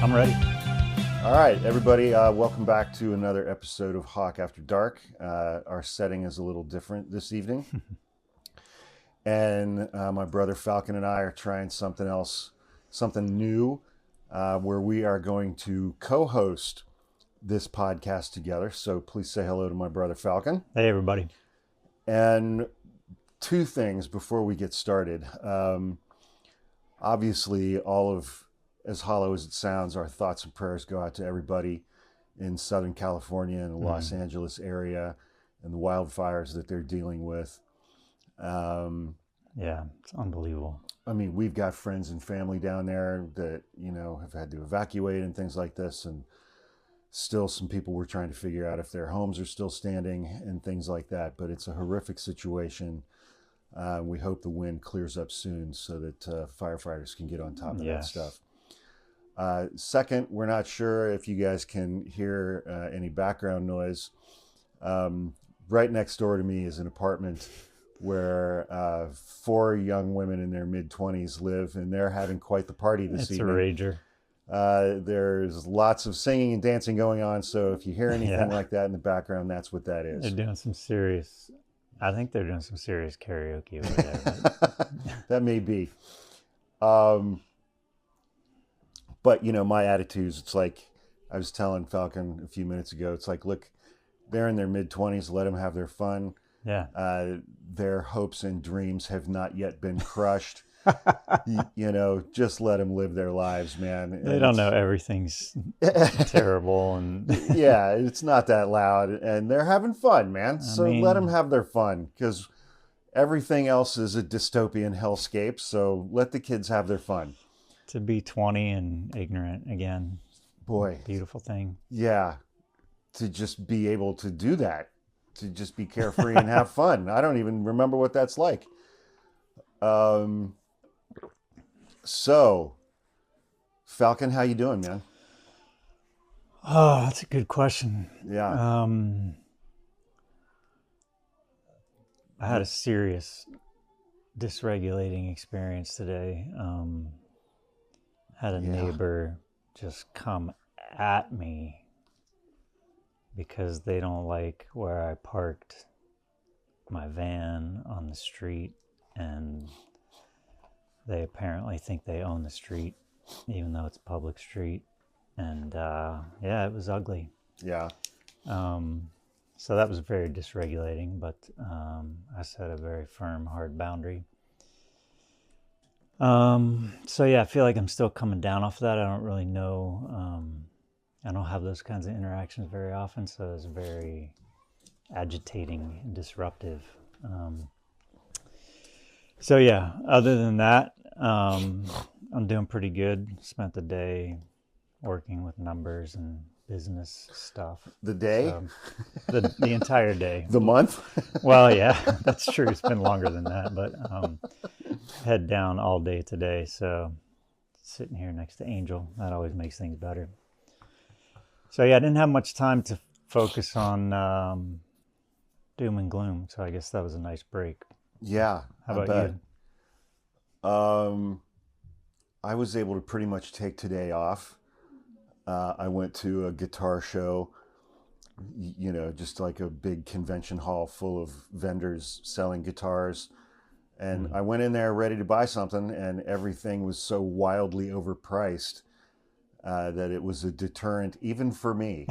I'm ready. All right, everybody, welcome back to another episode of Hawk After Dark. Our setting is a little different this evening. And my brother Falcon and I are trying something else, something new, where we are going to co-host this podcast together. So please say hello to my brother Falcon. Hey, everybody. And two things before we get started. Obviously, as hollow as it sounds, our thoughts and prayers go out to everybody in Southern California and the Los Angeles area and the wildfires that they're dealing with. Yeah, it's unbelievable. I mean, we've got friends and family down there that, have had to evacuate and things like this. And still some people were trying to figure out if their homes are still standing and things like that. But it's a horrific situation. We hope the wind clears up soon so that firefighters can get on top of that stuff. Second, we're not sure if you guys can hear any background noise. Right next door to me is an apartment where 4 young women in their mid-20s live, and they're having quite the party this evening. It's a rager. There's lots of singing and dancing going on, so if you hear anything like that in the background, that's what that is. They're doing some serious karaoke over there. That may be. But, my attitudes, it's like I was telling Falcon a few minutes ago, it's like, look, they're in their mid-20s, let them have their fun. Yeah. Their hopes and dreams have not yet been crushed. Just let them live their lives, man. They don't know everything's terrible. And yeah, it's not that loud. And they're having fun, man. So let them have their fun, because everything else is a dystopian hellscape. So let the kids have their fun. To be 20 and ignorant again. Boy. Beautiful thing. Yeah. To just be able to do that. To just be carefree and have fun. I don't even remember what that's like. So, Falcon, how you doing, man? Oh, that's a good question. Yeah. I had a serious dysregulating experience today. Had a neighbor just come at me because they don't like where I parked my van on the street, and they apparently think they own the street, even though it's a public street. And it was ugly. Yeah. So that was very dysregulating, but I set a very firm, hard boundary. I feel like I'm still coming down off of that. I don't really know. I don't have those kinds of interactions very often, so it's very agitating and disruptive. Other than that, I'm doing pretty good. Spent the day working with numbers and business stuff. The day? So, the entire day. The month? Well, yeah, that's true. It's been longer than that, but head down all day today. So sitting here next to Angel, that always makes things better. So I didn't have much time to focus on doom and gloom. So I guess that was a nice break. Yeah. How about you? I was able to pretty much take today off. I went to a guitar show, just like a big convention hall full of vendors selling guitars. And I went in there ready to buy something, and everything was so wildly overpriced that it was a deterrent even for me.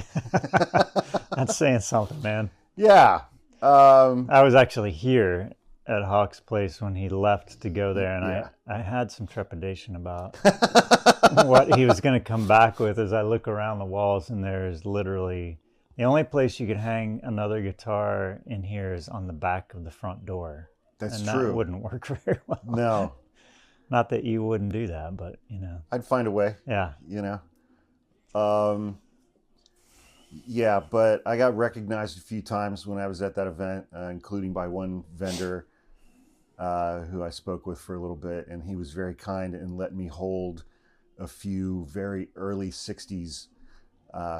That's saying something, man. Yeah. I was actually here at Hawk's place when he left to go there, and I had some trepidation about what he was going to come back with. As I look around the walls, and there's literally the only place you could hang another guitar in here is on the back of the front door. That's and true. That wouldn't work very well. No. Not that you wouldn't do that, but I'd find a way. Yeah. But I got recognized a few times when I was at that event, including by one vendor who I spoke with for a little bit, and he was very kind and let me hold a few very early 60s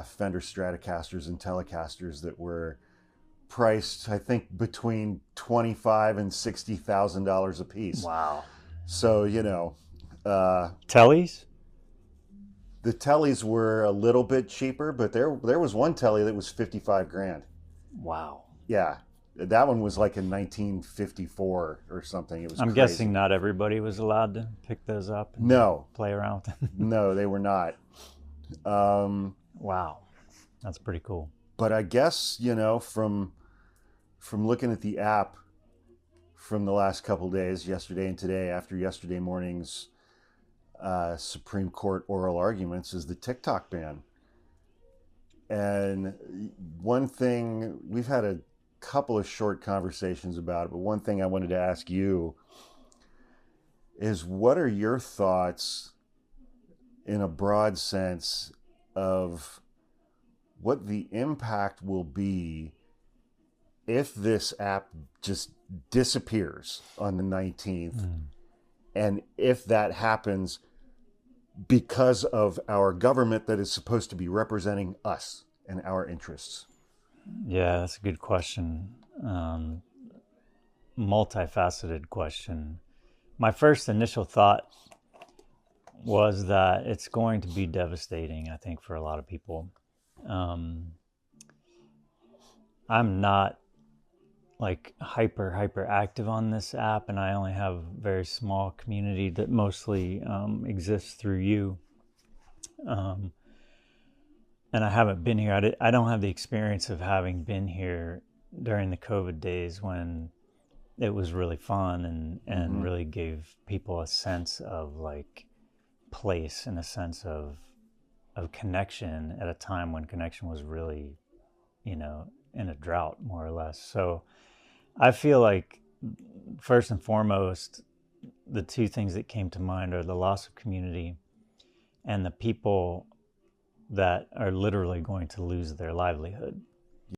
Fender Stratocasters and Telecasters that were priced, I think, between $25,000 and $60,000 a piece. Wow. So, Tellies? The tellies were a little bit cheaper, but there was one telly that was 55 grand. Wow. Yeah, that one was like in 1954 or something. It was I'm crazy. guessing not everybody was allowed to pick those up and No, play around with them. no, they were not. Wow. That's pretty cool. But I guess, from looking at the app from the last couple days, yesterday and today, after yesterday morning's Supreme Court oral arguments, is the TikTok ban. And one thing, we've had a couple of short conversations about it, but one thing I wanted to ask you is, what are your thoughts in a broad sense of what the impact will be if this app just disappears on the 19th, and if that happens because of our government that is supposed to be representing us and our interests? Yeah, that's a good question. Multifaceted question. My first initial thought was that it's going to be devastating, I think, for a lot of people. I'm not like hyper active on this app, and I only have a very small community that mostly exists through you. And I haven't been here. I don't have the experience of having been here during the COVID days when it was really fun and really gave people a sense of like place and a sense of connection at a time when connection was really, in a drought, more or less. So I feel like first and foremost, the two things that came to mind are the loss of community and the people that are literally going to lose their livelihood.